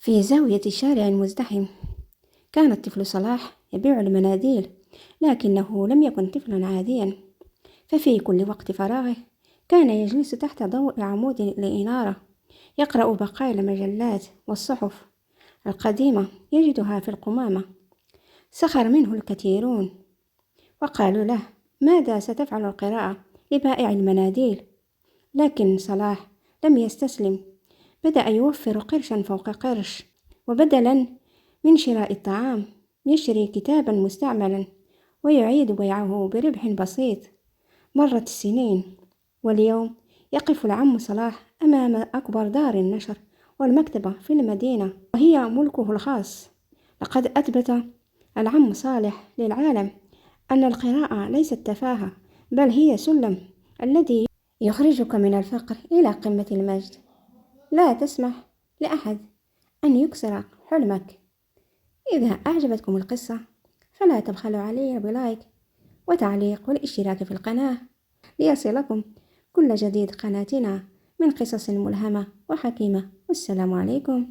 في زاوية شارع مزدحم، كان الطفل صلاح يبيع المناديل، لكنه لم يكن طفلا عاديا. ففي كل وقت فراغه كان يجلس تحت ضوء عمود الإنارة، يقرأ بقايا المجلات والصحف القديمة يجدها في القمامة. سخر منه الكثيرون وقالوا له: ماذا ستفعل القراءة لبائع المناديل؟ لكن صلاح لم يستسلم. بدأ يوفر قرشا فوق قرش، وبدلا من شراء الطعام يشتري كتابا مستعملا ويعيد بيعه بربح بسيط. مرت السنين، واليوم يقف العم صلاح أمام أكبر دار النشر والمكتبة في المدينة، وهي ملكه الخاص. لقد أثبت العم صالح للعالم أن القراءة ليست تفاهة، بل هي سلم الذي يخرجك من الفقر إلى قمة المجد. لا تسمح لأحد أن يكسر حلمك. إذا أعجبتكم القصة فلا تبخلوا علي بلايك وتعليق والاشتراك في القناة ليصلكم كل جديد قناتنا من قصص ملهمة وحكيمة. والسلام عليكم.